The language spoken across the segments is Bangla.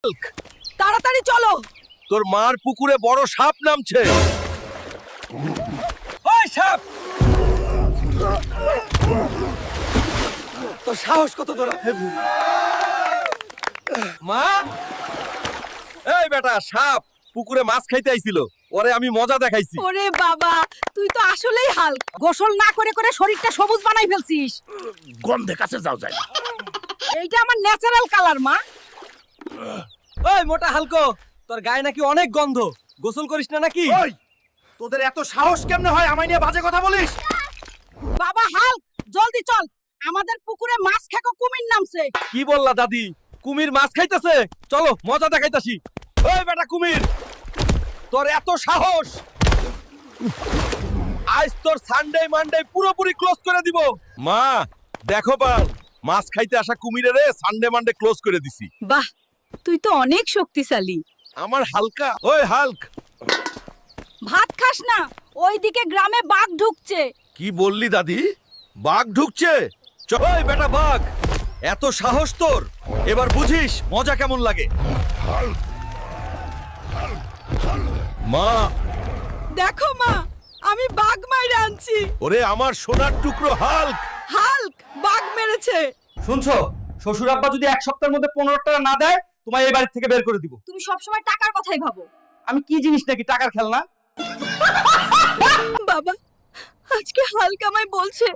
হাল্ক, তাড়াতাড়ি চলো। তোর মার পুকুরে বড় সাপ নামছে। ওই সাপ, তোর সাহস কত তোরা? মা, এই বেটা সাপ পুকুরে মাছ খাইতে আইছিল, ওরে আমি মজা দেখাইছি। ওরে বাবা, তুই তো আসলেই হাল্ক। গোসল না করে করে শরীরটা সবুজ বানাই ফেলছিস। গন্ধে কাছে যাও যায়। এইটা আমার ন্যাচারাল কালার মা। ওই মোটা হালকো, তোর গায়ে নাকি অনেক গন্ধ, গোসল করিস না নাকি? ওই, তোদের এত সাহস কেমনে হয় আমায় নিয়ে বাজে কথা বলিস? বাবা হাল্ক, জলদি চল, আমাদের পুকুরে মাছ খেকো কুমির নামছে। কি বললা দাদি? কুমির মাছ খাইতেছে? চলো মজা দেখাইতাছি। ওই বেটা কুমির, তোর এত সাহস, আজ তোর সানডে মানডে পুরোপুরি ক্লোজ করে দিব। মা দেখো বাল, মাছ খাইতে আসা কুমিরে সানডে মানডে ক্লোজ করে দিছি। বাহ, তুই তো অনেক শক্তিশালী। আমার হালকা। ওই হাল্ক, ভাত খাস না, ওইদিকে গ্রামে বাঘ ঢুকছে। কি বললি দাদি? বাঘ ঢুকছে? ওই বেটা বাঘ, এত সাহস তোর, এবার বুঝিস মজা কেমন লাগে। মা দেখো মা, আমি বাঘ মাইরে আনছি। ওরে আমার সোনার টুকরো হাল্ক। হাল্ক বাঘ মেরেছে। শুনছো, শ্বশুর আব্বা যদি এক সপ্তাহের মধ্যে 15 টাকা না দেয়, তোমায় এই বাড়ি থেকে বের করে দিব। তুমি সবসময় টাকার কথাই ভাবো। আমি কি জিনিস নাকি টাকার খেলনা? বাবা, আজকে হাল্ক আমায় বলছে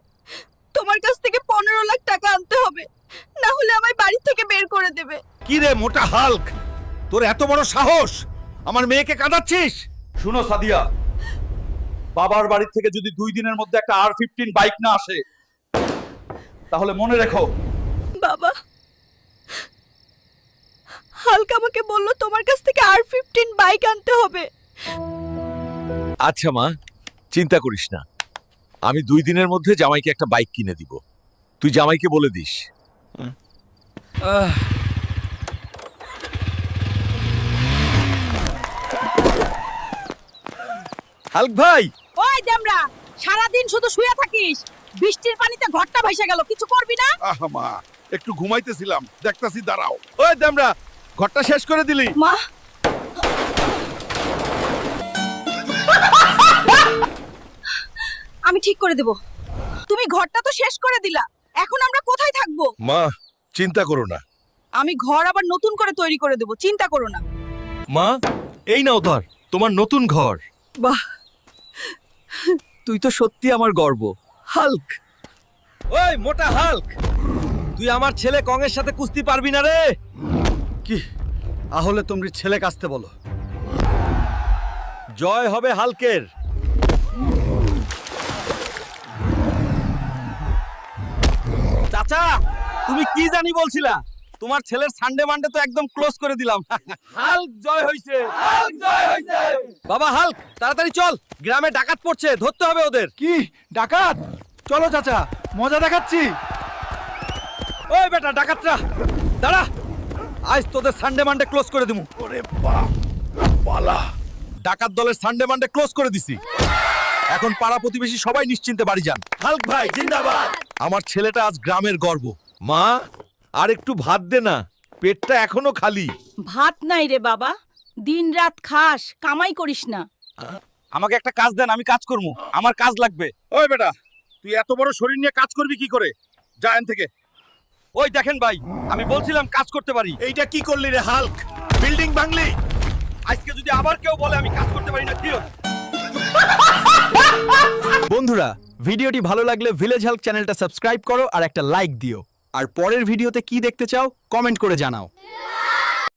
তোমার কাছ থেকে 15 লাখ টাকা আনতে হবে, না হলে আমায় বাড়ি থেকে বের করে দেবে। কি রে মোটা হাল্ক, তোর এত বড় সাহস, আমার মেয়েকে কাঁদাচ্ছিস? শুনো সাদিয়া, বাবার বাড়ি থেকে যদি 2 দিনের মধ্যে একটা R15 বাইক না আসে, তাহলে মনে রেখো। বাবা, হাল্ক আমাকে বলল তোমার কাছ থেকে R15 বাইক আনতে হবে। আচ্ছা মা, চিন্তা করিস না, আমি 2 দিনের মধ্যে জামাইকে একটা বাইক কিনে দিব। তুই জামাইকে বলে দিস। হাল্ক ভাই, ওই দেমরা, সারাদিন শুধু শুয়ে থাকিস, বৃষ্টির পানিতে ঘরটা ভেসে গেল, কিছু করবি না? আহা মা, একটু ঘুমাইতেছিলাম, দেখতাছি দাঁড়াও। ওই দেমরা, ঘরটা শেষ করে দিলি। মা, আমি ঠিক করে দেব। তুমি ঘরটা তো শেষ করে দিলা, এখন আমরা কোথায় থাকবো? মা চিন্তা করো না। আমি ঘর আবার নতুন করে তৈরি করে দেব, চিন্তা করো না। মা এই নাও ধর তোমার নতুন ঘর। বাহ, তুই তো সত্যি আমার গর্ব হাল্ক। ওই মোটা হাল্ক, তুই আমার ছেলে কংয়ের সাথে কুস্তি পারবি না রে। কি তাহলে তুমি ছেলে কাছতে বলো। জয় হবে হাল্কের। চাচা, তুমি কি জানি বলছিলা? তোমার ছেলের সানডে মানডে তো একদম ক্লোজ করে দিলাম। হাল্ক জয় হইছে, হাল্ক জয় হইছে। বাবা হাল্ক, তাড়াতাড়ি চল, গ্রামে ডাকাত পড়ছে, ধরতে হবে ওদের। কি ডাকাত? চলো চাচা, মজা দেখাচ্ছি। ওই বেটা ডাকাতরা, দাঁড়া, আজ তোদের সানডে মানডে ক্লোজ করে দিমু। ওরে বাপ, পালা। ডাকাত দলের সানডে মানডে ক্লোজ করে দিছি। এখন পাড়া প্রতিবেশী সবাই নিশ্চিন্তে বাড়ি যান। হাল্ক ভাই জিন্দাবাদ। আমার ছেলেটা আজ গ্রামের গর্ব। মা আর একটু ভাত দে না, পেটটা এখনো খালি। ভাত নাই রে বাবা, দিনরাত খাস, কামাই করিস না। আমাকে একটা কাজ দেন, আমি কাজ করবো, আমার কাজ লাগবে। ওই বেটা, তুই এত বড় শরীর নিয়ে কাজ করবি কি করে? যা এখান থেকে। ওই দেখেন ভাই, আমি বলছিলাম কাজ করতে পারি। এইটা কি করলি রে হাল্ক? বিল্ডিং ভাঙলি? আজকে যদি আবার কেউ বলে আমি কাজ করতে পারি না, কি হবে? বন্ধুরা, ভিডিওটি ভালো লাগলে ভিলেজ হেল্প চ্যানেলটা সাবস্ক্রাইব করো আর একটা লাইক দিও। আর পরের ভিডিওতে কি দেখতে চাও কমেন্ট করে জানাও।